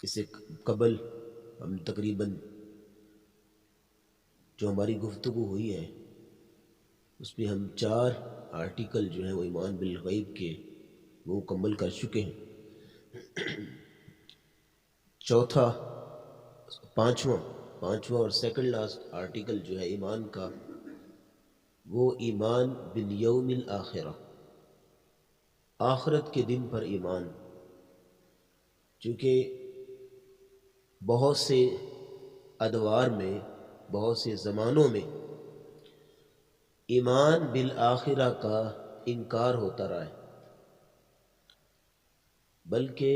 اس سے قبل ہم تقریباً جو ہماری گفتگو ہوئی ہے اس میں ہم 4 آرٹیکل جو ہیں وہ ایمان بالغیب کے وہ مکمل کر چکے ہیں۔ چوتھا پانچواں اور سیکنڈ لاسٹ آرٹیکل جو ہے ایمان کا، وہ ایمان بالیوم الآخرہ، آخرت کے دن پر ایمان۔ چونکہ بہت سے ادوار میں، بہت سے زمانوں میں ایمان بالآخرہ کا انکار ہوتا رہا ہے، بلکہ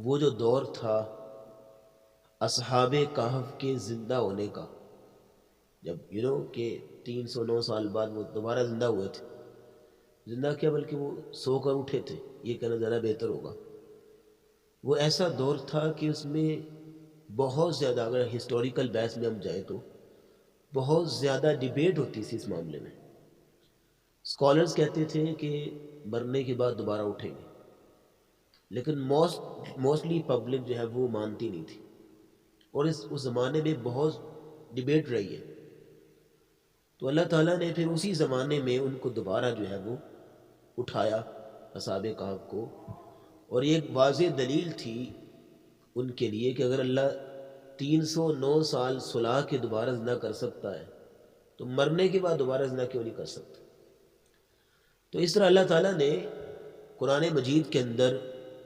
وہ جو دور تھا اصحاب کہف کے زندہ ہونے کا، جب کہ 309 سال بعد وہ دوبارہ زندہ ہوئے تھے، زندہ کیا بلکہ وہ سو کر اٹھے تھے، یہ کہنا زیادہ بہتر ہوگا۔ وہ ایسا دور تھا کہ اس میں بہت زیادہ، اگر ہسٹوریکل بحث میں ہم جائیں تو بہت زیادہ ڈیبیٹ ہوتی تھی اس معاملے میں۔ اسکالرز کہتے تھے کہ مرنے کے بعد دوبارہ اٹھیں گے، لیکن موسٹلی پبلک جو ہے وہ مانتی نہیں تھی، اور اس زمانے میں بہت ڈیبیٹ رہی ہے۔ تو اللہ تعالیٰ نے پھر اسی زمانے میں ان کو دوبارہ جو ہے وہ اٹھایا، اصحاب کہف کو، اور یہ ایک واضح دلیل تھی ان کے لیے کہ اگر اللہ 309 سال سلا کے دوبارہ زندہ کر سکتا ہے تو مرنے کے بعد دوبارہ زندہ کیوں نہیں کر سکتا۔ تو اس طرح اللہ تعالیٰ نے قرآن مجید کے اندر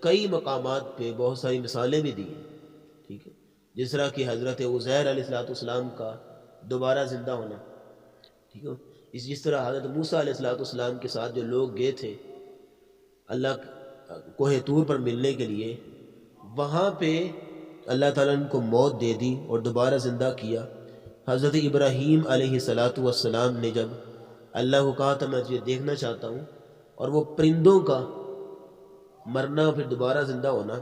کئی مقامات پہ بہت ساری مثالیں بھی دی ہیں، ٹھیک ہے، جس طرح کہ حضرت عزیر علیہ السلام کا دوبارہ زندہ ہونا، ٹھیک ہے، جس طرح حضرت موسیٰ علیہ السلام کے ساتھ جو لوگ گئے تھے اللہ کوہ طور پر ملنے کے لیے، وہاں پہ اللہ تعالیٰ نے ان کو موت دے دی اور دوبارہ زندہ کیا۔ حضرت ابراہیم علیہ السلام نے جب اللہ کو کہا تھا میں تجھے دیکھنا چاہتا ہوں، اور وہ پرندوں کا مرنا پھر دوبارہ زندہ ہونا،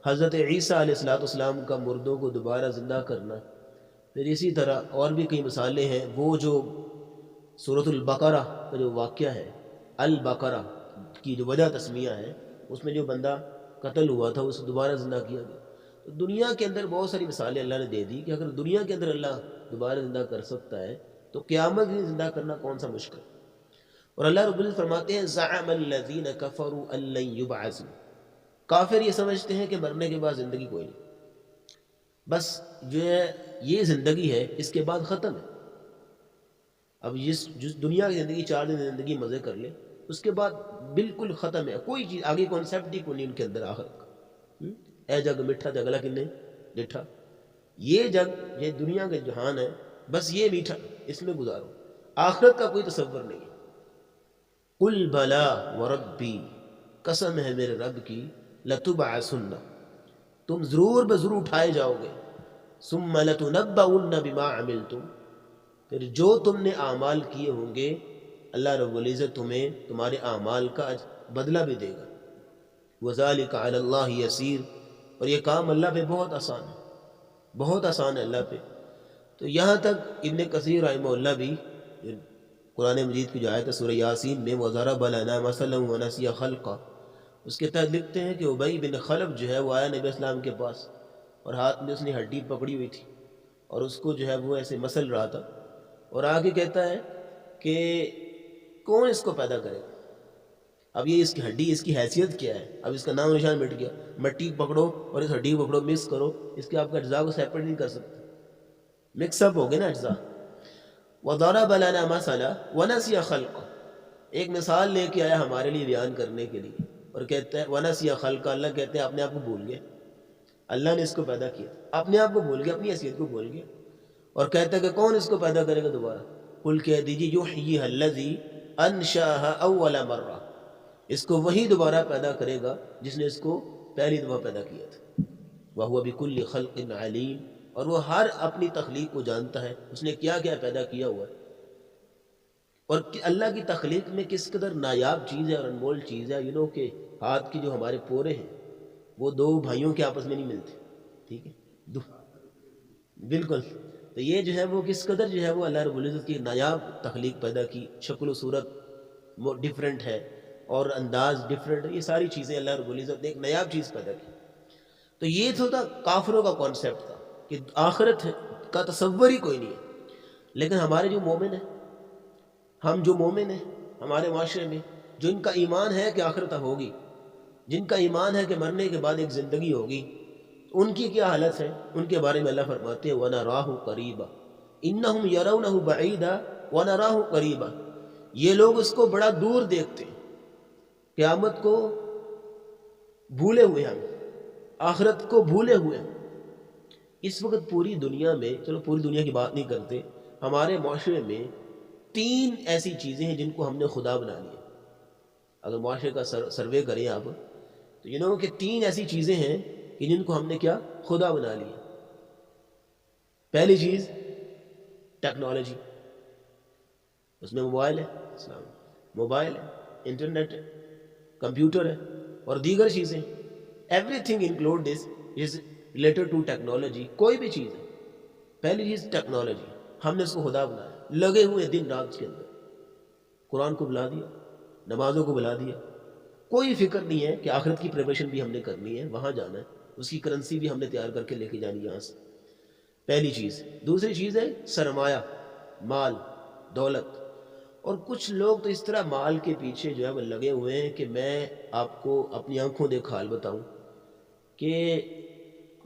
حضرت عیسیٰ علیہ السلام کا مردوں کو دوبارہ زندہ کرنا، پھر اسی طرح اور بھی کئی مثالیں ہیں۔ وہ جو سورۃ البقرہ کا جو واقعہ ہے، البقرہ کی جو وجہ تسمیہ ہے، اس میں جو بندہ قتل ہوا تھا اسے دوبارہ زندہ کیا گیا۔ تو دنیا کے اندر بہت ساری مثالیں اللہ نے دے دی کہ اگر دنیا کے اندر اللہ دوبارہ زندہ کر سکتا ہے تو قیامت میں زندہ کرنا کون سا مشکل۔ اور اللہ رب العزت فرماتے ہیں زعم الذین کفروا ان لن یبعثوا، کافر یہ سمجھتے ہیں کہ مرنے کے بعد زندگی کوئی نہیں، بس جو ہے یہ زندگی ہے اس کے بعد ختم ہے۔ اب جس دنیا کی زندگی 4 دن زندگی مزے کر لے، اس کے بعد بالکل ختم ہے، کوئی چیز آگے کانسیپٹ ہی کوئی نہیں ان کے اندر آخرت کا۔ اے جگ میٹھا جگلا کنے ڈٹھا، یہ جگ، یہ دنیا کا جہان ہے، بس یہ میٹھا، اس میں گزارو، آخرت کا کوئی تصور نہیں ہے۔ قل بلا وربی، قسم ہے میرے رب کی، لتبعثن، تم ضرور بضرور اٹھائے جاؤ گے، ثم لتنبؤن بما عملتم، پھر جو تم نے اعمال کیے ہوں گے اللہ رب العزت تمہیں تمہارے اعمال کا بدلہ بھی دے گا۔ وذالک علی اللہ یسیر، اور یہ کام اللہ پہ بہت آسان ہے، بہت آسان ہے اللہ پہ۔ تو یہاں تک ابن کثیر رحمہ اللہ بھی قرآن مجید کی جو آیت ہے سورہ یاسین میں وَضَرَبَ لَنَا مَثَلًا وَنَسِیَ خَلْقًا، اس کے تحت لکھتے ہیں کہ ابی بن خلف جو ہے وہ آیا نبی اسلام کے پاس، اور ہاتھ میں اس نے ہڈی پکڑی ہوئی تھی اور اس کو جو ہے وہ ایسے مسل رہا تھا، اور آگے کہتا ہے کہ کون اس کو پیدا کرے گا۔ اب یہ اس کی ہڈی، اس کی حیثیت کیا ہے؟ اب اس کا نام نشان مٹ گیا، مٹی پکڑو اور اس ہڈی کو پکڑو، مکس کرو، اس کے آپ کا اجزاء کو سیپریٹ نہیں کر سکتے، مکس اپ ہو گئے نا اجزاء۔ وَضَرَبَ لَنَا مَثَلًا وَنَسِیَ خَلْقًا، ایک مثال لے کے آیا ہمارے لیے بیان کرنے کے لیے، اور کہتا ہے وَنَسِیَ خَلْقًا، اللہ کہتے ہیں اپنے آپ کو بھول گئے، اللہ نے اس کو پیدا کیا، اپنے آپ کو بھول گیا، اپنی حیثیت کو بھول گیا، اور کہتا ہے کہ کون اس کو پیدا کرے گا دوبارہ؟ قل کہہ دیجیے یحییھا الذی انشأھا اول مرہ، اس کو وہی دوبارہ پیدا کرے گا جس نے اس کو پہلی دفعہ پیدا کیا تھا۔ وَهُوَ بِكُلِّ خَلْقٍ عَلِيمٌ، اور وہ ہر اپنی تخلیق کو جانتا ہے، اس نے کیا کیا پیدا کیا ہوا ہے، اور اللہ کی تخلیق میں کس قدر نایاب چیز ہے اور انمول چیز ہے۔ کہ ہاتھ کی جو ہمارے پورے ہیں وہ 2 بھائیوں کے آپس میں نہیں ملتے، ٹھیک ہے، بالکل، تو یہ جو ہے وہ کس قدر جو ہے وہ اللہ رب العزت کی نایاب تخلیق پیدا کی، شکل و صورت ڈیفرنٹ ہے اور انداز ڈیفرنٹ ہے، یہ ساری چیزیں اللہ رب العزت نے ایک نایاب چیز پیدا کی۔ تو یہ تھا کافروں کا کانسیپٹ تھا کہ آخرت کا تصور ہی کوئی نہیں ہے. لیکن ہمارے جو مومن ہیں، ہم جو مومن ہیں ہمارے معاشرے میں، جن کا ایمان ہے کہ آخرت ہوگی، جن کا ایمان ہے کہ مرنے کے بعد ایک زندگی ہوگی، ان کی کیا حالت ہے؟ ان کے بارے میں اللہ فرماتے ہیں وَنَرَاهُ قَرِيبًا إِنَّهُمْ يَرَوْنَهُ بَعِيدًا وَنَرَاهُ قَرِيبًا. یہ لوگ اس کو بڑا دور دیکھتے ہیں، قیامت کو بھولے ہوئے ہیں، آخرت کو بھولے ہوئے ہیں. اس وقت پوری دنیا میں، چلو پوری دنیا کی بات نہیں کرتے، ہمارے معاشرے میں 3 ایسی چیزیں ہیں جن کو ہم نے خدا بنا لیا. اگر معاشرے کا سروے کریں آپ تو کہ 3 ایسی چیزیں ہیں کہ جن کو ہم نے کیا خدا بنا لیا. پہلی چیز ٹیکنالوجی، اس میں موبائل ہے، موبائل ہے، انٹرنیٹ ہے، کمپیوٹر ہے اور دیگر چیزیں. Everything include this is related to technology. کوئی بھی چیز ہے، پہلی چیز ٹیکنالوجی، ہم نے اس کو خدا بنایا. لگے ہوئے دن رات اس کے اندر، قرآن کو بلا دیا، نمازوں کو بلا دیا. کوئی فکر نہیں ہے کہ آخرت کی پریپریشن بھی ہم نے کرنی ہے، وہاں جانا ہے، اس کی کرنسی بھی ہم نے تیار کر کے لے کے جانی یہاں سے. پہلی چیز. دوسری چیز ہے سرمایہ، مال، دولت. اور کچھ لوگ تو اس طرح مال کے پیچھے جو ہے وہ لگے ہوئے ہیں کہ میں آپ کو اپنی آنکھوں دیکھ حال بتاؤں کہ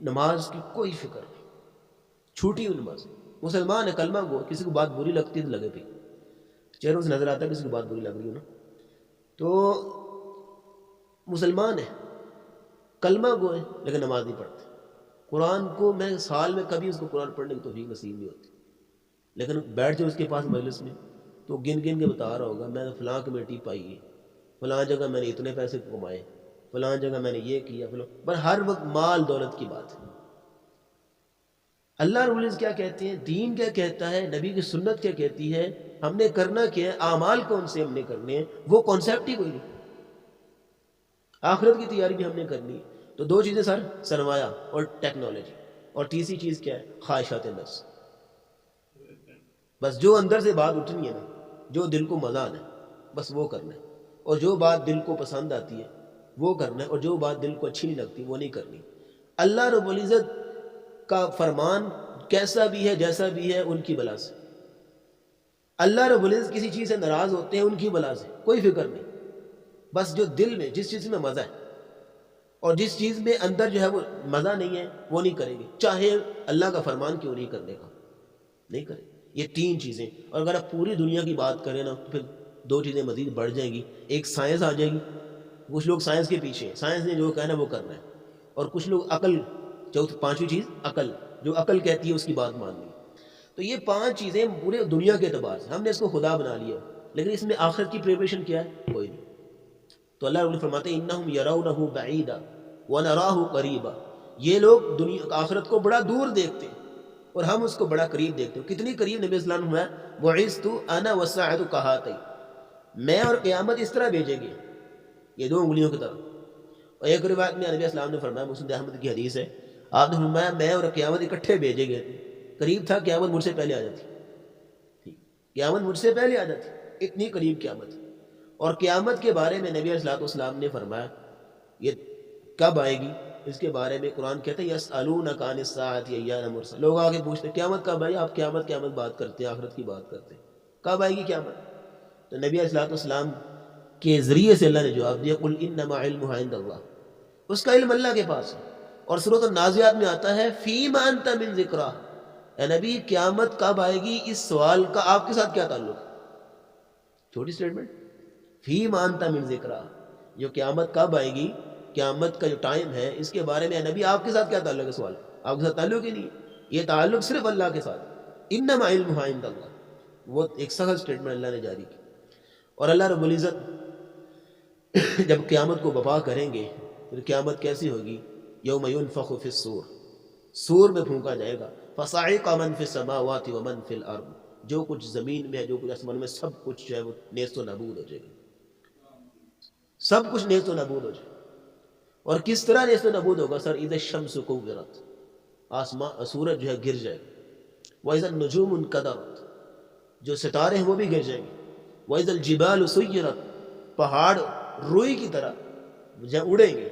نماز کی کوئی فکر نہیں، چھوٹی ہوئی نماز. مسلمان ہے، کلمہ گو، کسی کو بات بری لگتی ہے تو لگے پہ، چہروں سے نظر آتا ہے کسی کو بات بری لگ رہی ہو نا، تو مسلمان ہے، کلمہ گو ہے، لیکن نماز نہیں پڑھتے. قرآن کو میں سال میں کبھی اس کو قرآن پڑھنے کی توفیق نصیب نہیں ہوتی. لیکن بیٹھ جائے اس کے پاس مجلس میں تو گن گن کے بتا رہا ہوگا میں نے فلاں کمیٹی پائی ہے، فلاں جگہ میں نے اتنے پیسے کمائے، فلاں جگہ میں نے یہ کیا، پر ہر وقت مال دولت کی بات ہے. اللہ رب العزت کیا کہتے ہیں، دین کیا کہتا ہے، نبی کی سنت کیا کہتی ہے، ہم نے کرنا کیا ہے، اعمال کون سے ہم نے کرنے ہیں، وہ کانسیپٹ ہی کوئی نہیں. آخرت کی تیاری بھی ہم نے کرنی ہے. تو 2 چیزیں سر، سرمایہ اور ٹیکنالوجی. اور تیسری چیز کیا ہے؟ خواہشات نفس. بس جو اندر سے بات اٹھنی ہے نا، جو دل کو مزہ آنا ہے بس وہ کرنا ہے، اور جو بات دل کو پسند آتی ہے وہ کرنا ہے، اور جو بات دل کو اچھی نہیں لگتی وہ نہیں کرنی. اللہ رب العزت کا فرمان کیسا بھی ہے جیسا بھی ہے ان کی بلا سے. اللہ رب العزت کسی چیز سے ناراض ہوتے ہیں ان کی بلا سے، کوئی فکر نہیں. بس جو دل میں جس چیز میں مزہ ہے اور جس چیز میں اندر جو ہے وہ مزہ نہیں ہے وہ نہیں کریں گے، چاہے اللہ کا فرمان کیوں نہیں کرنے کا، نہیں کریں. یہ 3 چیزیں. اور اگر آپ پوری دنیا کی بات کریں نا تو پھر 2 چیزیں مزید بڑھ جائیں گی. ایک سائنس آ جائے گی، کچھ لوگ سائنس کے پیچھے ہیں، سائنس نے جو کہنا وہ کرنا ہے. اور کچھ لوگ عقل، 5ویں چیز عقل، جو عقل کہتی ہے اس کی بات ماننی. تو یہ 5 چیزیں پورے دنیا کے اعتبار سے ہم نے اس کو خدا بنا لیا، لیکن اس میں آخرت کی پریپریشن کیا ہے؟ کوئی نہیں. تو اللہ رب فرماتے ہیں انہم یرونہ بعیدا ونراہ قریبا. یہ لوگ دنیا آخرت کو بڑا دور دیکھتے ہیں اور ہم اس کو بڑا قریب دیکھتے ہیں. کتنی قریب؟ نبی اسلام ہوا بعثت انا والساعۃ کہاتین، میں اور قیامت اس طرح بھیجیں گے، یہ 2 انگلیوں کی طرح. اور ایک روایت میں نبی اسلام نے فرمایا، مسند احمد کی حدیث ہے، آپ نے فرمایا میں اور قیامت اکٹھے بھیجے گئے تھے. قریب تھا قیامت مجھ سے پہلے آ جاتی، قیامت مجھ سے پہلے آ جاتی، اتنی قریب قیامت. اور قیامت کے بارے میں نبی علیہ السلام نے فرمایا یہ کب آئے گی، اس کے بارے میں قرآن کہتا ہے یسألونک عن الساعۃ ایان مرساها. لوگ آگے پوچھتے ہیں قیامت کب آئی، آپ قیامت بات کرتے ہیں، آخرت کی بات کرتے ہیں، کب آئے گی قیامت؟ تو نبی علیہ السلام کے ذریعے سے اللہ نے جواب دیا قل انما علمها عند اللہ، اس کا علم اللہ کے پاس ہے. اور سورۃ النازعات میں آتا ہے فیما انت من ذکرہ، اے نبی قیامت کب آئے گی اس سوال کا آپ کے ساتھ کیا تعلق ہے؟ چھوٹی سٹیٹمنٹ، فیما انت من ذکرہ، جو قیامت کب آئے گی، قیامت کا جو ٹائم ہے اس کے بارے میں نبی آپ کے ساتھ کیا تعلق ہے؟ سوال آپ کے ساتھ تعلق ہی نہیں، یہ تعلق صرف اللہ کے ساتھ. انما علمها عند اللہ، وہ ایک سخت سٹیٹمنٹ اللہ نے جاری کی. اور اللہ رب العزت جب قیامت کو برپا کریں گے، پھر قیامت کیسی ہوگی؟ یوم ینفخ فی الصور، سور میں پھونکا جائے گا، فصعق من فی السماوات ومن فی الارض، جو کچھ زمین میں ہے جو کچھ آسمان میں سب کچھ جو ہے وہ نیست و نابود ہو جائے گا، سب کچھ نیست و نابود ہو جائے گا. اور کس طرح نیست و نابود ہوگا سر؟ اذا الشمس کورت، آسمان سورج جو ہے گر جائے گا، واذا النجوم انکدرت، جو ستارے ہیں وہ بھی گر جائیں گے، واذا الجبال سیرت، پہاڑ روئی کی طرح اڑیں گے،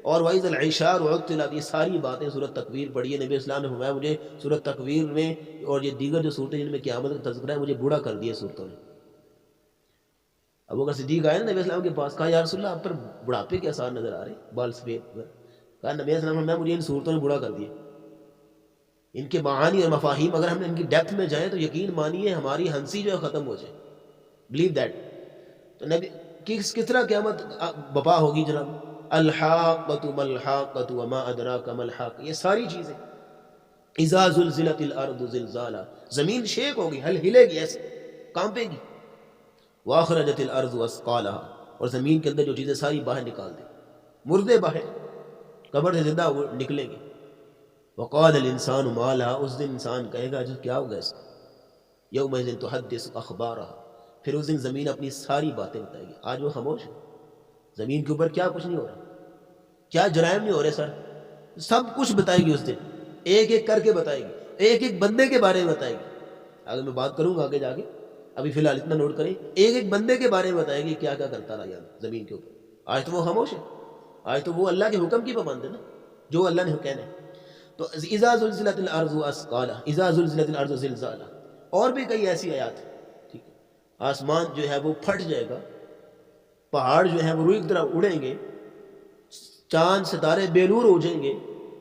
اور وَإِذَا الْعِشَارُ عُطِّلَتْ، یہ ساری باتیں سورۃ تکویر پڑھی ہے. نبی اسلام نے فرمایا مجھے سورۃ تکویر میں اور یہ دیگر جو صورتیں جن میں قیامت کا تذکرہ ہے مجھے بوڑھا کر دیا صورتوں نے. ابو بکر صدیق آئے نا نبی اسلام کے پاس، کہا یا رسول اللہ آپ پر بڑھاپے کے آثار نظر آ رہے ہیں، بال سفید. کہا نبی اسلام نے فرمایا مجھے ان صورتوں نے بوڑھا کر دیا. ان کے معانی اور مفاہیم اگر ہم نے ان کی ڈیپتھ میں جائیں تو یقین مانیے ہماری ہنسی جو ہے ختم ہو جائے. Believe that. تو نبی کس طرح قیامت بپا ہوگی جناب؟ الحاقۃ ملحاقۃ وما ادراک ملحاق، یہ ساری چیزیں. اذا زلزلت الارض زلزالہ، زمین شیک ہوگی، ہلے گی، ایسے کانپے گی. واخرجت الارض اثقالها، اور زمین کے اندر جو چیزیں ساری باہر نکال دیں، مردے باہر قبر سے زندہ نکلیں گے. وقال الانسان ما لها، اس دن انسان کہے گا جو کیا ہوگا اس کا. یومئذ تحدث اخبارها، پھر اس دن زمین اپنی ساری باتیں بتائے گی. آج وہ خاموش ہے، زمین کے اوپر کیا کچھ نہیں ہو رہا، کیا جرائم نہیں ہو رہے سر، سب کچھ بتائے گی اس دن، ایک ایک کر کے بتائے گی، ایک ایک بندے کے بارے میں بتائے گی. اگر میں بات کروں گا آگے جا کے، ابھی فی الحال اتنا نوٹ کریں، ایک ایک بندے کے بارے میں بتائے گی کیا کیا کرتا رہا یار زمین کے اوپر. آج تو وہ خاموش ہے، آج تو وہ اللہ کے حکم کی پابند ہے نا، جو اللہ نے کہنا ہے. تو اذا زلزلت الارض اثقالها، اذا زلزلت الارض زلزالها. اور بھی کئی ایسی آیات ہیں. ٹھیک ہے، آسمان جو ہے وہ پھٹ جائے گا، پہاڑ جو ہے وہ روئی کی طرح اڑیں گے، چاند ستارے بے نور ہو جائیں گے.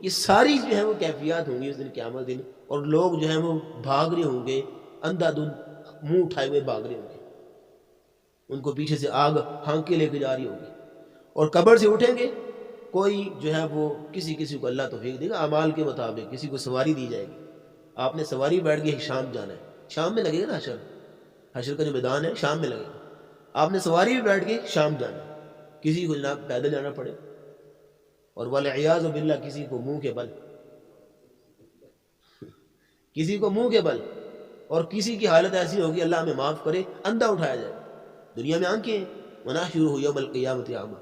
یہ ساری جو ہے وہ کیفیات ہوں گی اس دن قیامت دن. اور لوگ جو ہیں وہ بھاگ رہے ہوں گے، اندھا دھند منہ اٹھائے ہوئے بھاگ رہے ہوں گے، ان کو پیچھے سے آگ ہانکے لے کے جا رہی ہوگی. اور قبر سے اٹھیں گے، کوئی جو ہے وہ کسی کو اللہ توفیق دے گا اعمال کے مطابق، کسی کو سواری دی جائے گی. آپ نے سواری بیٹھ گئی، شام جانا ہے، شام میں لگے گا نا حشر کا جو میدان ہے شام میں لگے گا. آپ نے سواری بھی بیٹھ گئی، شام جانا ہے. کسی کو جناب پیدل جانا پڑے، اور والعیاذ باللہ کسی کو منہ کے بل، کسی کو منہ کے بل، اور کسی کی حالت ایسی ہوگی اللہ ہمیں معاف کرے اندھا اٹھایا جائے. دنیا میں آنکھیں ونحشرہ یوم القیامۃ اعمی.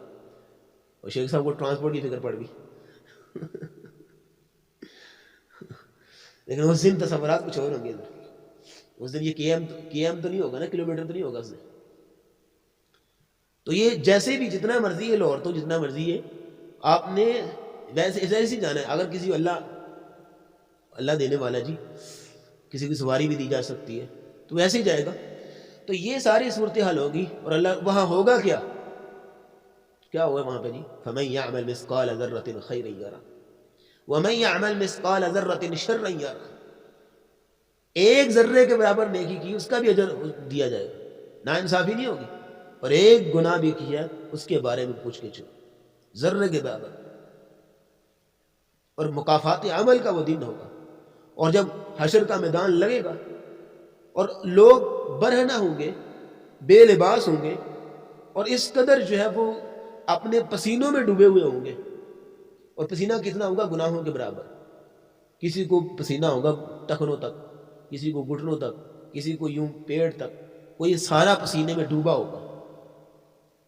اور شیخ صاحب کو ٹرانسپورٹ کی فکر پڑ گئی. لیکن اس دن تصورات کچھ اور ہوں گے. اس دن یہ کیم تو نہیں ہوگا نا، کلو میٹر تو نہیں ہوگا اس دن. تو یہ جیسے بھی جتنا مرضی ہے لوڑ تو جتنا مرضی ہے، آپ نے ویسے ہی جانا ہے. اگر کسی کو اللہ دینے والا جی، کسی کی سواری بھی دی جا سکتی ہے تو ویسے ہی جائے گا. تو یہ ساری صورتحال ہوگی. اور اللہ وہاں ہوگا کیا ہوگا وہاں پہ جی؟ فَمَن يَعْمَلْ مِثْقَالَ ذَرَّةٍ خَيْرًا يَرَهُ وَمَن يَعْمَلْ مِثْقَالَ ذَرَّةٍ شَرًّا يَرَهُ. ایک ذرے کے برابر نیکی کی اس کا بھی اجر دیا جائے گا، نا انصافی نہیں ہوگی. اور ایک گناہ بھی کیا اس کے بارے میں پوچھ کے چلو، ذرے کے برابر. اور مکافات عمل کا وہ دن ہوگا. اور جب حشر کا میدان لگے گا اور لوگ برہنہ ہوں گے، بے لباس ہوں گے، اور اس قدر جو ہے وہ اپنے پسینوں میں ڈوبے ہوئے ہوں گے. اور پسینہ کتنا ہوگا؟ گناہوں کے برابر. کسی کو پسینہ ہوگا ٹخنوں تک، کسی کو گھٹنوں تک، کسی کو یوں پیٹ تک، کوئی سارا پسینے میں ڈوبا ہوگا.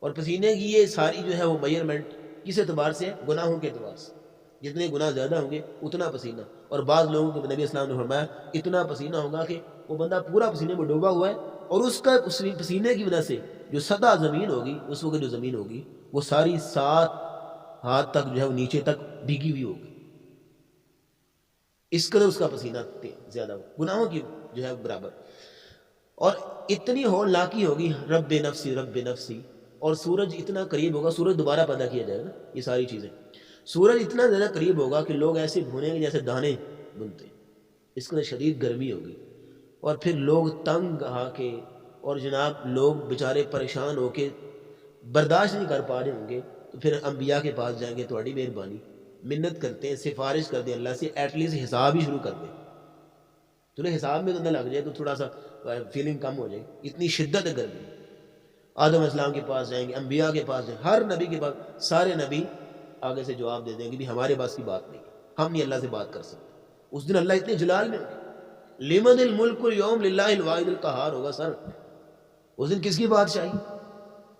اور پسینے کی یہ ساری جو ہے وہ میئرمنٹ کس اعتبار سے ہے؟ گناہوں کے اعتبار سے. جتنے گناہ زیادہ ہوں گے اتنا پسینہ. اور بعض لوگوں کے نبی اسلام نے فرمایا اتنا پسینہ ہوگا کہ وہ بندہ پورا پسینے میں ڈوبا ہوا ہے، اور اس پسینے کی وجہ سے جو سطح زمین ہوگی، اس وقت جو زمین ہوگی وہ ساری 7 ہاتھ تک جو ہے وہ نیچے تک بھیگی ہوئی ہوگی. اس قدر اس کا پسینہ زیادہ ہو، گناہوں کی جو ہے برابر. اور اتنی ہولناکی ہوگی، رب نفسی رب نفسی. اور سورج اتنا قریب ہوگا، سورج دوبارہ پیدا کیا جائے گا. یہ ساری چیزیں، سورج اتنا زیادہ قریب ہوگا کہ لوگ ایسے بھونے گے جیسے دانے بنتے. اس قدر شدید گرمی ہوگی. اور پھر لوگ تنگ آ کے، اور جناب لوگ بیچارے پریشان ہو کے برداشت نہیں کر پا رہے ہوں گے. تو پھر انبیاء کے پاس جائیں گے، تھوڑی مہربانی منت کرتے ہیں، سفارش کر دیں اللہ سے، ایٹ لیسٹ حساب ہی شروع کر دیں. تمہیں حساب میں تو نہ لگ جائے تو تھوڑا سا فیلنگ کم ہو جائے. اتنی شدت ہے گرمی. آدم اسلام کے پاس جائیں گے، انبیاء کے پاس جائیں گے، ہر نبی کے پاس. سارے نبی آگے سے جواب دے دیں گے بھی ہمارے پاس کی بات نہیں، ہم نہیں اللہ سے بات کر سکتے. اس دن اللہ اتنے جلال میں ہوگا. لمن الملک اليوم للہ الواحد القہار ہوگا سر. اس دن کس کی بادشاہی؟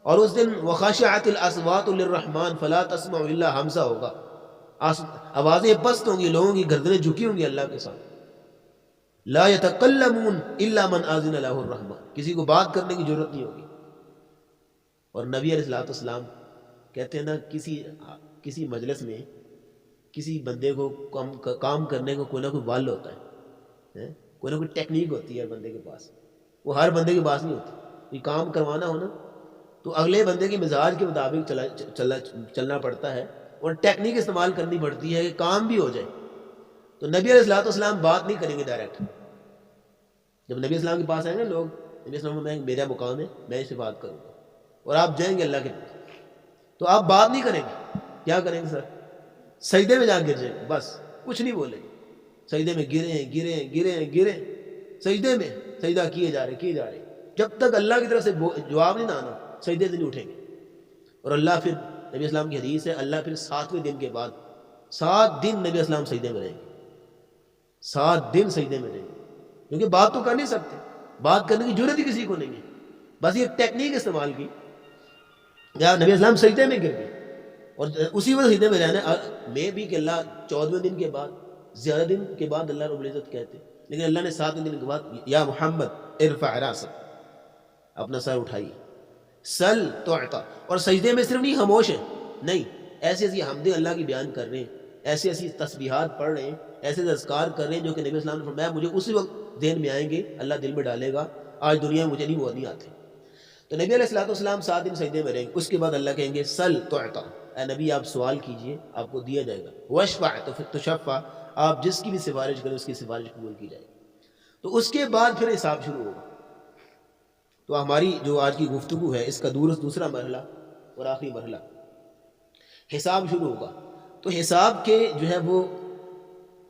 اور اس دن وخاشعت الاصوات للرحمن فلا تسمع الا ہمسا ہوگا. آوازیں پست ہوں گی، لوگوں کی گردنیں جھکی ہوں گی اللہ کے ساتھ. لا يتکلمون الا من اذن له الرحمن. کسی کو بات کرنے کی ضرورت نہیں ہوگی. اور نبی علیہ الصلوۃ والسلام کہتے ہیں نا، کسی مجلس میں کسی بندے کو کام کرنے کو کوئی نہ کوئی بال ہوتا ہے، کوئی نہ کوئی ٹیکنیک ہوتی ہے ہر بندے کے پاس، وہ ہر بندے کے پاس نہیں ہوتی. کوئی کام کروانا ہو نا تو اگلے بندے کے مزاج کے مطابق چلنا پڑتا ہے اور ٹیکنیک استعمال کرنی پڑتی ہے کہ کام بھی ہو جائے. تو نبی علیہ الصلوۃ والسلام بات نہیں کریں گے ڈائریکٹ. جب نبی اسلام کے پاس آئیں گے لوگ، نبی اسلام میں میرا مقام ہے، میں اس سے بات کروں گا، اور آپ جائیں گے اللہ کے پاس تو آپ بات نہیں کریں گے. کیا کریں گے سر؟ سجدے میں جا گر جائیں گے، بس کچھ نہیں بولیں گے. سجدے میں گریں سجدے میں سجدہ کیے جا رہے جب تک اللہ کی طرف سے جواب نہیں آنا سجدے سے نہیں اٹھیں گے. اور اللہ پھر نبی اسلام کی حدیث ہے، اللہ پھر 7ویں دن کے بعد 7 دن نبی اسلام سجدے میں رہیں گے. 7 دن سجدے میں رہیں گے، کیونکہ بات تو کر نہیں سکتے، بات کرنے کی ضرورت ہی کسی کو نہیں ہے. بس یہ ٹیکنیک استعمال کی، یا نبی اسلام سجدے میں گر گئے اور اسی وقت سجدے میں رہنا میں بھی کہ اللہ 14ویں دن کے بعد، زیادہ دن کے بعد اللہ رب العزت کہتے، لیکن اللہ نے 7ویں دن کے بعد یا محمد ارفع راسک، اپنا سر اٹھائیے، سل تعطا. اور سجدے میں صرف نہیں خاموش ہے، نہیں، ایسی ایسی حمدیں اللہ کی بیان کر رہے ہیں، ایسی ایسی تسبیحات پڑھ رہے ہیں، ایسے اذکار کر رہے ہیں جو کہ نبی اسلام نے فرمایا مجھے اسی وقت ذہن میں آئیں گے، اللہ دل میں ڈالے گا، آج دنیا میں مجھے نہیں وہ نہیں آتے. تو نبی علیہ الصلوۃ والسلام 7 دن سجدے میں رہیں گے. اس کے بعد اللہ کہیں گے سل تعطا، اے نبی آپ سوال کیجئے آپ کو دیا جائے گا، واشفع تشفع، آپ جس کی بھی سفارش کریں اس کی سفارش قبول کی جائے گی. تو اس کے بعد پھر حساب شروع ہوگا. تو ہماری جو آج کی گفتگو ہے اس کا دوسرا مرحلہ اور آخری مرحلہ حساب شروع ہوگا. تو حساب کے جو ہے وہ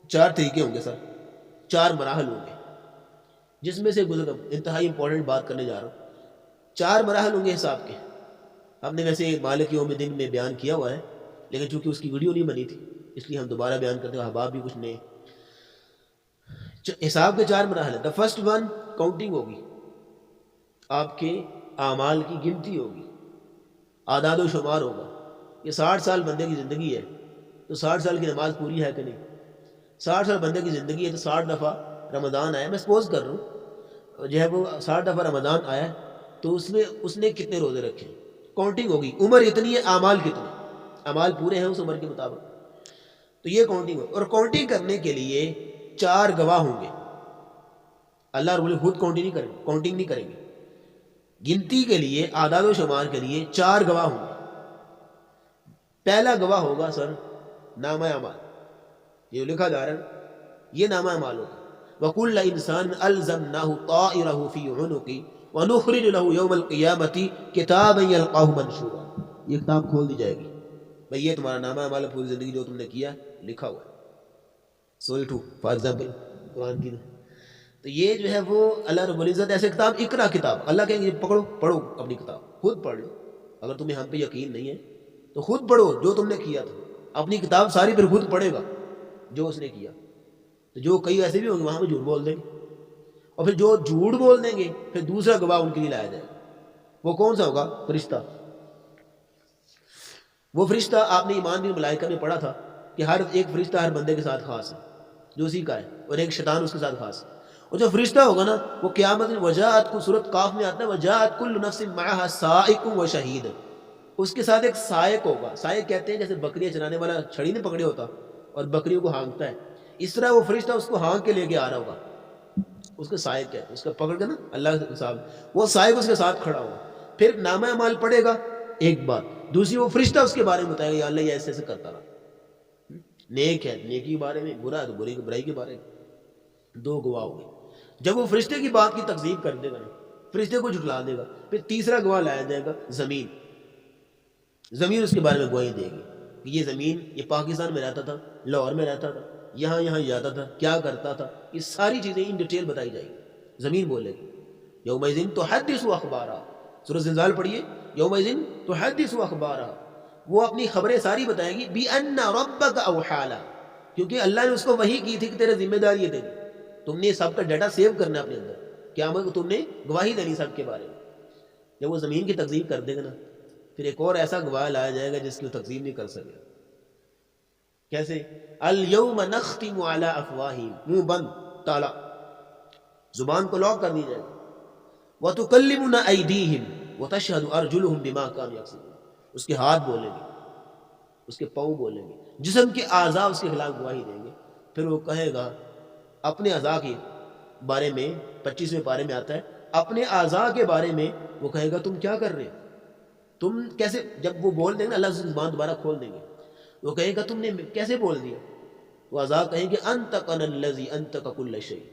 4 طریقے ہوں گے سر، 4 مراحل ہوں گے، جس میں سے انتہائی امپورٹنٹ بات کرنے جا رہا ہوں. 4 مراحل ہوں گے حساب کے. ہم نے ویسے مالک یوم الدین میں بیان کیا ہوا ہے، لیکن چونکہ اس کی ویڈیو نہیں بنی تھی اس لیے ہم دوبارہ بیان کرتے ہیں، احباب بھی کچھ نئے. حساب کے 4 مراحل ہیں. دا فرسٹ ون کاؤنٹنگ ہوگی، آپ کے اعمال کی گنتی ہوگی، اعداد و شمار ہوگا. یہ 60 سال بندے کی زندگی ہے تو 60 سال کی نماز پوری ہے کہ نہیں؟ 60 سال بندے کی زندگی ہے تو 60 دفعہ رمضان آیا، میں سپوز کر رہا ہوں جو ہے وہ 60 دفعہ رمضان آیا تو اس نے کتنے روزے رکھے، کاؤنٹنگ ہوگی. عمر اتنی ہے، اعمال کتنے، اعمال پورے ہیں اس عمر کے مطابق، تو یہ کاؤنٹنگ ہوگی. اور کاؤنٹنگ کرنے کے لیے 4 گواہ ہوں گے. اللہ رب العزت خود کاؤنٹنگ نہیں کریں گے. گنتی کے لیے، اعداد و شمار کے لیے 4 گواہ ہوں گے. پہلا گواہ ہوگا سر نامہ اعمال، یہ لکھا جا رہا ہے یہ نامہ اعمال ہوگا. وَكُلَّ إِنسَانٍ أَلْزَمْنَاهُ طَائِرَهُ فِي عُنُقِهِ وَنُخْرِجُ لَهُ يَوْمَ الْقِيَامَةِ كِتَابًا يَلْقَاهُ مَنشُورًا. یہ کتاب کھول دی جائے گی، بھئی یہ تمہارا نامہ اعمال ہے، پوری زندگی جو تم نے کیا لکھا ہوا ہے. سورہ 2 فار ایگزامپل قرآن کی. تو یہ جو ہے وہ اللہ رب العزت ایسے کتاب، اقرا کتاب، اللہ کہیں گے پڑھو اپنی کتاب، خود پڑھ لو. اگر تمہیں ہم پہ یقین نہیں ہے تو خود پڑھو جو تم نے کیا تھا. اپنی کتاب ساری پھر خود پڑھے گا جو اس نے کیا. تو جو کئی ایسے بھی ہوں گے وہاں پہ جھوٹ بول دیں گے، اور پھر جو جھوٹ بول دیں گے پھر دوسرا گواہ ان کے لیے لایا جائے گا. وہ کون سا ہوگا؟ فرشتہ. وہ فرشتہ آپ نے ایمان بن ملائکہ میں پڑھا تھا کہ ہر ایک فرشتہ ہر بندے کے ساتھ خاص ہے جو اسی کا ہے، اور ایک شیطان اس کے ساتھ خاص ہے. اور جو فرشتہ ہوگا نا وہ قیامت میں وجاءت کو سورۃ قاف میں آتا ہے وجاءت کل نفس معها سائق و شہید، اس کے ساتھ ایک سائق ہوگا. سائق کہتے ہیں جیسے بکریاں چرانے والا چھڑی نہیں پکڑے ہوتا اور بکریوں کو ہانکتا ہے، اس طرح وہ فرشتہ اس کو ہانک کے لے کے آ رہا ہوگا، اس کو سائق کہتے ہیں. اس کا پکڑ کے نا اللہ کے صاحب وہ سائق اس کے ساتھ کھڑا ہوگا. پھر نامہ اعمال پڑھے گا ایک بات، دوسری وہ فرشتہ اس کے بارے میں بتائے گا یا اللہ یہ ایسے ایسے کرتا رہا، نیک ہے نیکی کے بارے میں، برا ہے تو برائی کے بارے میں. 2 گواہ ہوں گے. جب وہ فرشتے کی بات کی تکذیب کر دے گا نا، فرشتے کو جھٹلا دے گا، پھر تیسرا گواہ لایا جائے گا زمین. زمین اس کے بارے میں گواہی دے گی کہ یہ زمین، یہ پاکستان میں رہتا تھا، لاہور میں رہتا تھا، یہاں جاتا تھا، کیا کرتا تھا، یہ ساری چیزیں ان ڈیٹیل بتائی جائے گی. زمین بولے گی یومئذ تحدث اخبارا. سورۃ زلزال پڑھیے، یومئذ تحدث اخبارا، وہ اپنی خبریں ساری بتائے گی. بِأَنَّ رَبَّكَ أَوْحَىٰ لَهَا، کیونکہ اللہ نے اس کو وحی کی تھی کہ تیرے ذمہ داری ہے تیری، تم نے سب کا ڈیٹا سیو کرنا اپنے اندر، قیامت کو تم نے گواہی دینی سب کے بارے میں. جب وہ زمین کی تکذیب کر دے گا نا پھر ایک اور ایسا گواہ لایا جائے گا جس کی وہ تکذیب نہیں کر سکے. کیسے؟ اليوم نختم علی افواہہم، منہ بند تالا، زبان کو لاک کر دی جائے گا. وتکلمنا ایدیہم وتشہد ارجلہم بما کانوا یکسبون، اس کے ہاتھ بولیں گے، اس کے پاؤں بولیں گے، جسم کے اعضاء اس کے خلاف گواہی دیں گے. پھر وہ کہے گا اپنے اعضاء کے بارے میں، 25ویں پارے میں آتا ہے، اپنے اعضاء کے بارے میں وہ کہے گا تم کیا کر رہے ہو، تم کیسے، جب وہ بول دیں گے اللہ سے زبان دوبارہ کھول دیں گے، وہ کہے گا تم نے کیسے بول دیا، وہ اعضاء کہیں گے انطقنا الذی انطق کل شیء،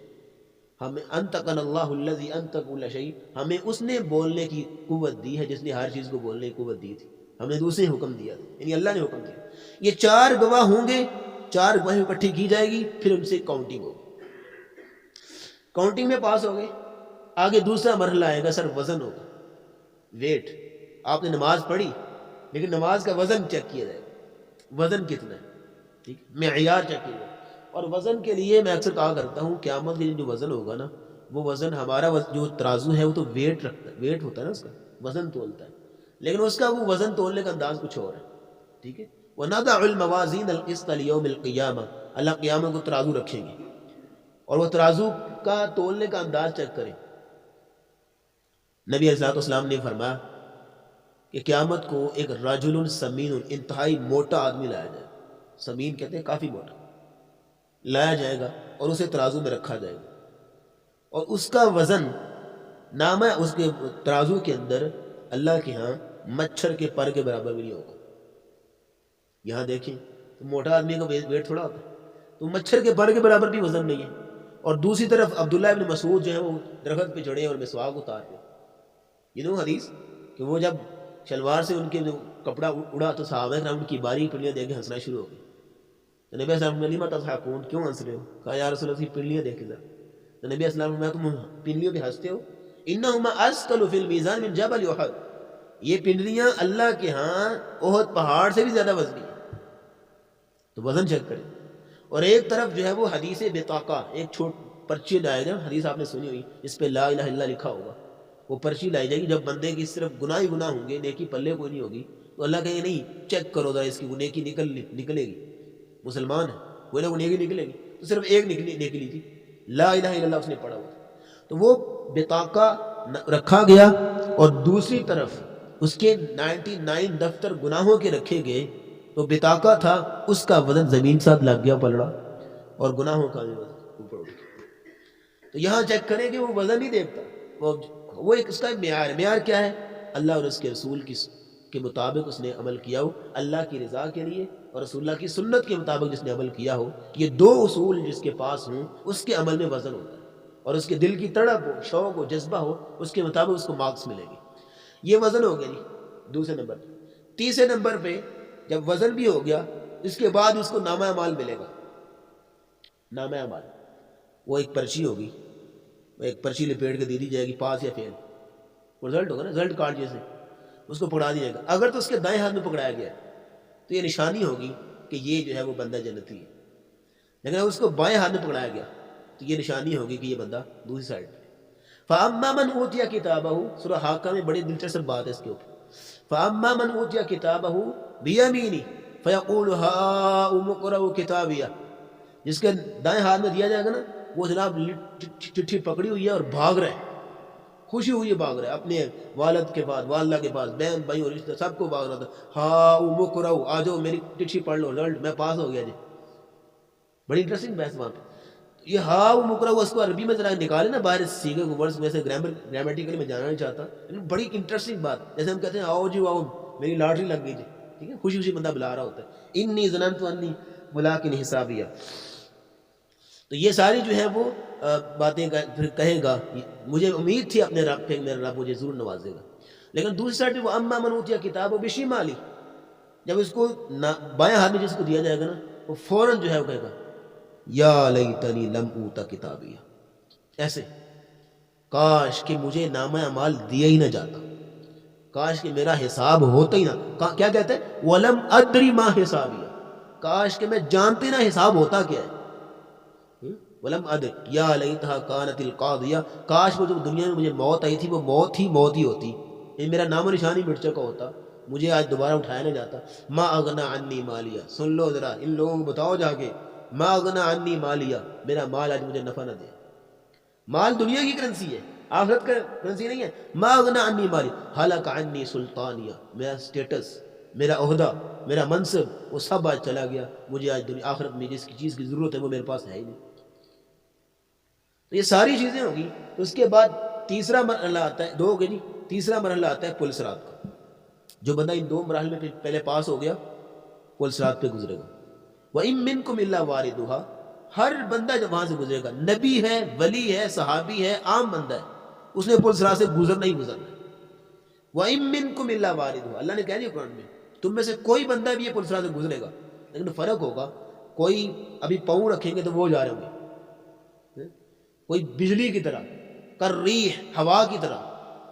ہمیں انطقنا اللہ الذی انطق کل شیء، ہمیں اس نے بولنے کی قوت دی ہے جس نے ہر چیز کو بولنے کی قوت دی تھی، ہم نے دوسرے حکم دیا تھا، یعنی اللہ نے حکم دیا. یہ 4 گواہ ہوں گے، 4 گواہی اکٹھی کی جائے گی، پھر ان سے کاؤنٹنگ ہوگی. کاؤنٹنگ میں پاس ہو گئے، آگے دوسرا مرحلہ آئے گا سر، وزن ہوگا، ویٹ. آپ نے نماز پڑھی لیکن نماز کا وزن چیک کیا جائے گا، وزن کتنا ہے، ٹھیک، معیار چیک کیا جائے گا. اور وزن کے لیے میں اکثر کہا کرتا ہوں قیامت کے دن جو وزن ہوگا نا، وہ وزن ہمارا جو ترازو ہے وہ تو ویٹ رکھتا ہے، ویٹ ہوتا ہے نا اس کا، وزن تولتا ہے، لیکن اس کا وہ وزن تولنے کا انداز کچھ اور ہے. ٹھیک ہے، وَنَضَعُ الْمَوَازِينَ الْقِسْطَ لِيَوْمِ الْقِيَامَةِ، اللہ قیامت کو ترازو رکھیں گے اور وہ ترازو کا تولنے کا انداز چیک کریں. نبی علیہ السلام نے فرمایا کہ قیامت کو ایک رجل سمین، انتہائی موٹا آدمی لایا جائے گا، سمین کہتے ہیں کافی موٹا، لایا جائے گا اور اسے ترازو میں رکھا جائے گا، اور اس کا وزن نامہ اس کے ترازو کے اندر اللہ کے ہاں مچھر کے پر کے برابر بھی نہیں ہوگا. یہاں دیکھیں تو موٹا آدمی کا ویٹ تھوڑا ہوتا ہے، تو مچھر کے پر کے برابر بھی وزن نہیں ہے. اور دوسری طرف عبداللہ ابن مسعود جو ہے وہ درخت پہ چڑھے اور مسواک اتار پہ، حدیث کہ وہ جب شلوار سے ان کے جو کپڑا اڑا تو صحابہ کرام ان کی باریک پنڈلیاں دیکھ کے ہنسنا شروع ہو گئی. تو نبی صلی اللہ علیہ وسلم تضحکون، کیوں ہنس رہے ہو؟ کہا یا رسول اللہ کی پنڈلیاں دیکھ کے ذرا. تو نبی صلی اللہ علیہ وسلم تم پنڈلیوں پہ ہنستے ہو، انہما اثقل فی المیزان من جبل احد، یہ پنڈلیاں اللہ کے ہاں احد پہاڑ سے بھی زیادہ وزنی ہیں. تو وزن چیک کریں. اور ایک طرف جو ہے وہ حدیث بطاقہ، ایک چھوٹ پرچی لایا جائے، حدیث آپ نے سنی ہوئی، اس پہ لا الہ الا اللہ لکھا ہوگا، وہ پرچی لائی جائے گی. جب بندے کی صرف گناہ ہی گناہ ہوں گے، نیکی پلے کوئی نہیں ہوگی، تو اللہ کہیں گے نہیں چیک کرو ذرا اس کی وہ نیکی نکلے گی، مسلمان ہے کوئی نہ کوئی نیکی نکلے گی. تو صرف ایک نیکی لی تھی، لا الہ الا اللہ اس نے پڑھا ہوا تھا. تو وہ بطاقہ رکھا گیا اور دوسری طرف اس کے 99 دفتر گناہوں کے رکھے گئے. تو بطاقہ تھا، اس کا وزن زمین ساتھ لگ گیا پلڑا، اور گناہوں کا بھی وزن اوپر اٹھ گیا. تو یہاں چیک کریں کہ وہ وزن نہیں دیکھتا، وہ ایک اس کا معیار ہے. معیار کیا ہے؟ اللہ اور اس کے رسول کے مطابق اس نے عمل کیا ہو، اللہ کی رضا کے لیے، اور رسول اللہ کی سنت کے مطابق جس نے عمل کیا ہو. یہ 2 اصول جس کے پاس ہوں اس کے عمل میں وزن ہوتا ہے، اور اس کے دل کی تڑپ ہو، شوق ہو، جذبہ ہو، اس کے مطابق اس کو مارکس ملے گی. یہ وزن ہو گیا جی دوسرے نمبر پہ. تیسرے نمبر پہ جب وزن بھی ہو گیا، اس کے بعد اس کو نامہ اعمال ملے گا. نامہ اعمال وہ ایک پرچی ہوگی، ایک پرچی لپیٹ کے دے دی جائے گی، پاس یا فیل، وہ رزلٹ ہوگا نا، رزلٹ کارڈ جیسے، اس کو پکڑا دیا جائے گا. اگر تو اس کے دائیں ہاتھ میں پکڑایا گیا تو یہ نشانی ہوگی کہ یہ جو ہے وہ بندہ جنتی ہے. لیکن اگر اس کو بائیں ہاتھ میں پکڑایا گیا تو یہ نشانی ہوگی کہ یہ بندہ دوسری سائڈ پہ. فَأَمَّا مَنْ أُوتِيَ كِتَابَهُ، سورہ حاقہ میں بڑی دلچسپ بات ہے اس کے اوپر. فَأَمَّا مَنْ أُوتِيَ كِتَابَهُ بِيَمِينِهِ فَيَقُولُ هَاؤُمُ اقْرَءُوا كِتَابِيَهْ، جس کے دائیں ہاتھ میں دیا جائے گا نا، وہ جناب چٹھی پکڑی ہوئی ہے اور بھاگ رہے ہیں، خوشی ہوئی ہے، بھاگ رہے ہیں اپنے والد کے پاس، والدہ کے پاس، بہن بھائی اور رشتہ سب کو بھاگ رہا تھا. ہاؤم اقرؤ، آ جاؤ میری چٹھی پڑھ لو، رزلٹ میں پاس ہو گیا جی. بڑی انٹرسٹنگ بحث وہاں پہ. یہ ہاؤم اقرؤ اس کو عربی میں ذرا نکالے نا باہر، سیکھے کو ورڈز میں سے گرامیٹیکلی میں جانا نہیں چاہتا، بڑی انٹرسٹنگ بات. جیسے ہم کہتے ہیں آؤ جی آؤ میری لاٹری لگ گئی جی، ٹھیک ہے، خوشی خوشی بندہ بلا رہا ہوتا ہے، انی ظننت انی ملاق حسابیہ. تو یہ ساری جو ہے وہ باتیں پھر کہے گا مجھے امید تھی اپنے رب پہ، میرا رب مجھے ضرور نوازے گا. لیکن دوسری سائڈ وہ اما من اوتیا کتابہ بشمالی، جب اس کو بائیں ہاتھ میں جس کو دیا جائے گا نا، وہ فوراً جو ہے وہ کہے گا یا لیتنی لم اوتا کتابیہ، ایسے کاش کہ مجھے نامہ اعمال دیا ہی نہ جاتا، کاش کہ میرا حساب ہوتا ہی نہ. کیا کہتے ہیں؟ ولم ادری ما حسابیہ، کاش کہ میں جانتے نہ حساب ہوتا کیا ہے. ولم ادر یا لیتھا کانت القاضیہ، کاش وہ جو دنیا میں مجھے موت آئی تھی وہ موت ہی ہوتی، میرا نام و نشان ہی مٹ چکا ہوتا، مجھے آج دوبارہ اٹھایا نہ جاتا. ما اغنا عنی مالیہ، سن لو ذرا ان لوگوں کو بتاؤ جا کے، ما اغنا عنی مالیہ، میرا مال آج مجھے نفع نہ دے. مال دنیا کی کرنسی ہے، آخرت کا کرنسی نہیں ہے. ما اغنا عنی مالیہ، ہلاک عنی سلطانیہ، میرا سٹیٹس، میرا عہدہ، میرا منصب، وہ سب آج چلا گیا، مجھے آج دنیا آخرت میں جس چیز کی ضرورت ہے وہ میرے پاس ہے ہی نہیں۔ تو یہ ساری چیزیں ہوگی۔ تو اس کے بعد تیسرا مرحلہ آتا ہے، دو ہو گئے جی، تیسرا مرحلہ آتا ہے پل صراط کا۔ جو بندہ ان دو مراحل میں پہلے پاس ہو گیا، پل صراط پہ گزرے گا۔ وَإِن مِّنكُمْ إِلَّا وَارِدُهَا، ہر بندہ جب وہاں سے گزرے گا، نبی ہے، ولی ہے، صحابی ہے، عام بندہ ہے، اس نے پل صراط سے گزرنا ہی گزرنا ہے۔ وَإِن مِّنكُمْ إِلَّا وَارِدُهَا، اللہ نے کہہ دیا قرآن میں، تم میں سے کوئی بندہ بھی یہ پل صراط سے گزرے گا، لیکن فرق ہوگا، کوئی ابھی پاؤں رکھیں گے تو وہ جا رہے ہوں گے، کوئی بجلی کی طرح، کالریح، ہوا کی طرح،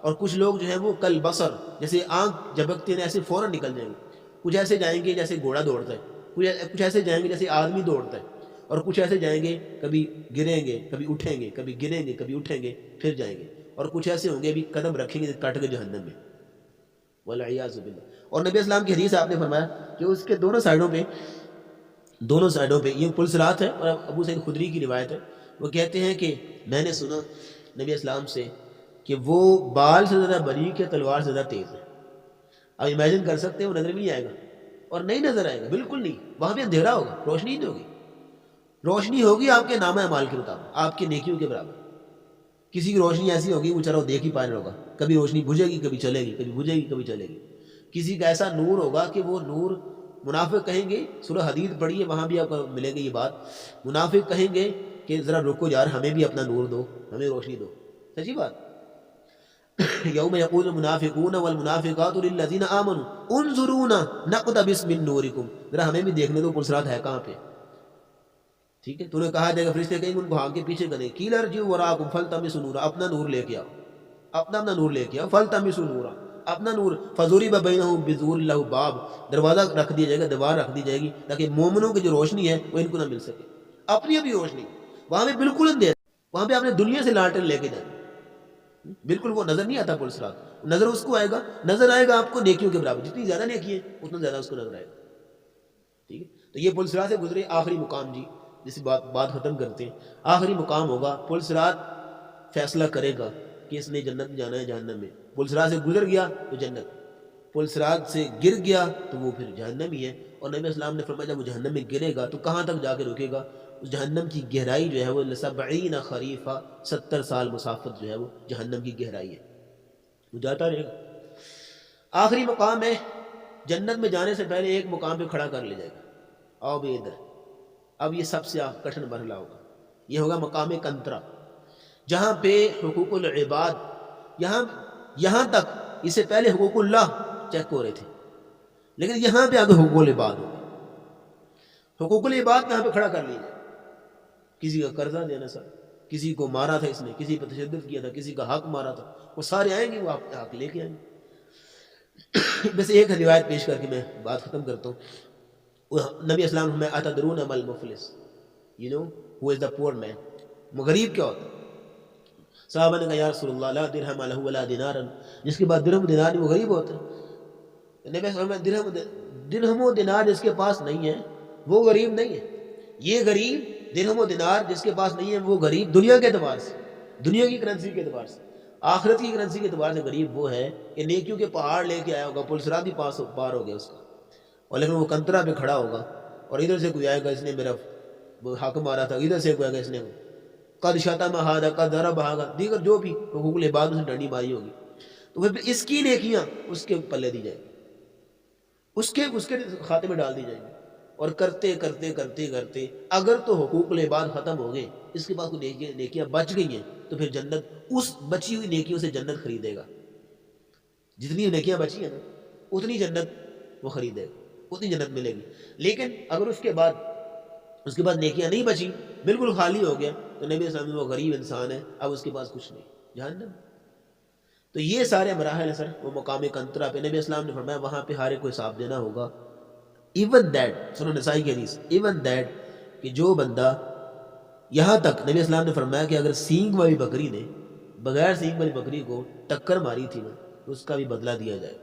اور کچھ لوگ جو ہیں وہ کل بصر، جیسے آنکھ جھپکتے ہیں ایسے فوراً نکل جائیں گے، کچھ ایسے جائیں گے جیسے گھوڑا دوڑتا ہے، کچھ ایسے جائیں گے جیسے آدمی دوڑتا ہے، اور کچھ ایسے جائیں گے کبھی گریں گے کبھی اٹھیں گے، کبھی گریں گے کبھی اٹھیں گے پھر جائیں گے، اور کچھ ایسے ہوں گے بھی قدم رکھیں گے کٹ کے جہنم میں، والعیاذ باللہ۔ اور نبی اسلام کی حدیث آپ نے فرمایا کہ اس کے دونوں سائڈوں پہ یہ پل صراط ہے، اور ابو سعید خدری کی روایت ہے، وہ کہتے ہیں کہ میں نے سنا نبی اسلام سے کہ وہ بال سے زیادہ باریک ہے، تلوار سے زیادہ تیز ہے۔ اب امیجن کر سکتے ہیں وہ نظر بھی نہیں آئے گا، اور نہیں نظر آئے گا، بالکل نہیں، وہاں پہ اندھیرا ہوگا، روشنی نہیں ہوگی، روشنی ہوگی آپ کے نامہ اعمال کے مطابق، آپ کی نیکیوں کے برابر۔ کسی کی روشنی ایسی ہوگی وہ چاروں دیکھ ہی پا رہا ہوگا، کبھی روشنی بجھے گی کبھی چلے گی، کبھی بجھے گی کبھی چلے گی۔ کسی کا ایسا نور ہوگا کہ وہ نور، منافق کہیں گے، سورہ حدید پڑھیے وہاں بھی آپ کو ملے گی یہ بات، منافق کہیں گے کہ ذرا رکو یار، ہمیں بھی اپنا نور دو، ہمیں روشنی دو، سچی بات۔ یوم یقول المنافقون والمنافقات للذین آمنوا انظرونا نقتبس من نورکم، ذرا ہمیں بھی دیکھنے دو پل صراط ہے کہاں پہ، ٹھیک ہے؟ تو نے کہا جائے گا، فرشتے کہیں ان کو ہاں کے پیچھے کریں، قیل ارجعوا وراءکم فالتمسوا نورا، اپنا نور لے کے آؤ، اپنا نور لے کے آؤ، فالتمسوا نورا، اپنا نور، فضرب بینہم بسور لہ باب، دروازہ رکھ دیا جائے گا، دیوار رکھ دی جائے گی تاکہ مومنوں کی جو روشنی ہے وہ ان کو نہ مل سکے، اپنی ابھی روشنی، وہاں پہ بالکل اندھیرا، وہاں پہ آپ نے دنیا سے لالٹین لے کے جانا، بالکل وہ نظر نہیں آتا پل صراط، نظر اس کو آئے گا، نظر آئے گا آپ کو نیکیوں کے برابر، جتنی زیادہ نیکی ہے اتنا زیادہ اس کو نظر آئے گا، ٹھیک ہے؟ تو یہ پل صراط سے گزرے، آخری مقام جی، جس بات ختم کرتے ہیں، آخری مقام ہوگا، پل صراط فیصلہ کرے گا کہ اس نے جنت میں جانا ہے جہنم میں، پل صراط سے گزر گیا تو جنت، پل صراط سے گر گیا تو وہ پھر جہنم ہی ہے۔ اور نبی اسلام نے فرمایا جب وہ جہنم میں گرے گا تو کہاں تک جا کے رکے گا، اس جہنم کی گہرائی جو ہے وہ لسبعین خریفہ، 70 سال مسافت جو ہے وہ جہنم کی گہرائی ہے، وہ جاتا رہے گا۔ آخری مقام ہے، جنت میں جانے سے پہلے ایک مقام پہ کھڑا کر لے جائے گا، آؤ بھی ادھر، اب یہ سب سے کٹھن مرحلہ ہوگا، یہ ہوگا مقام کنترا، جہاں پہ حقوق العباد، یہاں تک اس سے پہلے حقوق اللہ چیک ہو رہے تھے، لیکن یہاں پہ آگے حقوق العباد ہو گئے، حقوق العباد یہاں پہ کھڑا کر لیجیے، کسی کا قرضہ دینا سر، کسی کو مارا تھا اس نے، کسی پر تشدد کیا تھا، کسی کا حق مارا تھا، وہ سارے آئیں گے، وہ آپ حق لے کے آئیں گے۔ بس ایک روایت پیش کر کے میں بات ختم کرتا ہوں، نبی اسلام میں اتدرون ما المفلس، you know who is the poor man، غریب کیا ہوتا ہے؟ صحابہ نے کہا یا رسول اللہ لا درہم لہ ولا دینارا، جس کے بعد درہم دینار وہ غریب ہوتا ہے۔ نبی صلی اللہ علیہ وسلم درہم و دینار جس کے پاس نہیں ہے وہ غریب نہیں ہے، یہ غریب درہم و دینار جس کے پاس نہیں ہے وہ غریب دنیا کے اعتبار سے، دنیا کی کرنسی کے اعتبار سے، آخرت کی کرنسی کے اعتبار سے غریب وہ ہے کہ نیکیوں کے پہاڑ لے کے آیا ہوگا، پل صراط بھی پار ہو گیا اس کا، اور لیکن وہ کنترا پہ کھڑا ہوگا، اور ادھر سے کوئی آئے گا اس نے میرا حق مارا تھا، ادھر سے کوئی آئے گا اس نے قد شتم ھذا قد ضرب ھذا، دیگر جو بھی حقوق العباد سے ڈنڈی ماری ہوگی، تو پھر اس کی نیکیاں اس کے پلے دی جائیں گی، اس کے کھاتے میں ڈال دی جائیں گی، اور کرتے کرتے کرتے کرتے اگر تو حقوق العباد ختم ہو گئے، اس کے بعد کوئی نیکیاں بچ گئی ہیں، تو پھر جنت اس بچی ہوئی نیکیوں سے جنت خریدے گا، جتنی نیکیاں بچی ہیں نا اتنی جنت وہ خریدے گا، اتنی جنت ملے گی۔ لیکن اگر اس کے بعد نیکیاں نہیں بچی، بالکل خالی ہو گیا، تو نبی صلی اللہ علیہ وسلم وہ غریب انسان ہے، اب اس کے پاس کچھ نہیں، جہنم۔ تو یہ سارے مراحل ہیں سر، وہ مقام کنترا پہ نبی اسلام نے فرمایا وہاں پہ ہر ایک کو حساب دینا ہوگا، ایون دیٹ، سنو نسائی کی حدیث، ایون دیٹ کہ جو بندہ، یہاں تک نبی اسلام نے فرمایا کہ اگر سینگ والی بکری نے بغیر سینگ والی بکری کو ٹکر ماری تھی نا تو اس کا بھی بدلہ دیا جائے،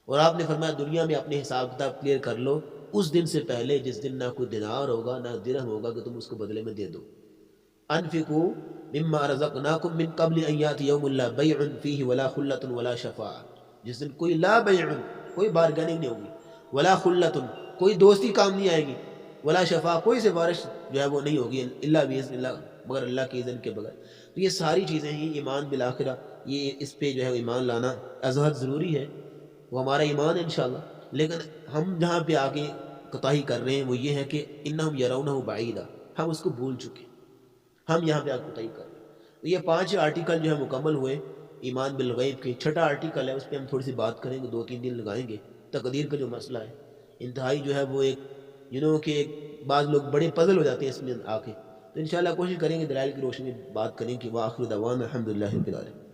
اور آپ نے فرمایا دنیا میں اپنے حساب کتاب کلیئر کر لو اس دن سے پہلے جس دن نہ کوئی دینار ہوگا نہ درہم ہوگا کہ تم اس کو بدلے میں دے دو۔ انفقوا مما رزقناکم من قبل ان یاتی یوم لا بیع فیہ ولا خلۃ ولا شفاعہ، جس دن کوئی لا بیع، کوئی بارگیننگ نہیں ہوگی، ولا خلتن کوئی دوستی کام نہیں آئے گی، ولا شفا کوئی سفارش جو ہے وہ نہیں ہوگی الا باذن اللہ مگر اللہ کے اذن کے بغیر۔ تو یہ ساری چیزیں ہی ایمان بالآخرہ، یہ اس پہ جو ہے ایمان لانا ازحد ضروری ہے، وہ ہمارا ایمان ہے انشاءاللہ۔ لیکن ہم جہاں پہ آگے کوتاہی کر رہے ہیں وہ یہ ہے کہ انہم یرونہ بعیدا، ہم اس کو بھول چکے، ہم یہاں پہ آگے کوتاہی کر رہے ہیں۔ تو یہ 5 آرٹیکل جو ہے مکمل ہوئے ایمان بالغیب کے۔ 6واں آرٹیکل ہے، اس پہ ہم تھوڑی سی بات کریں گے، 2-3 دن لگائیں گے۔ تقدیر کا جو مسئلہ ہے انتہائی جو ہے وہ ایک کہ بعض لوگ بڑے پزل ہو جاتے ہیں اس میں آ کے، تو انشاءاللہ کوشش کریں گے دلائل کی روشنی میں بات کریں کہ وآخر دعوانا الحمدللہ رب العالمین۔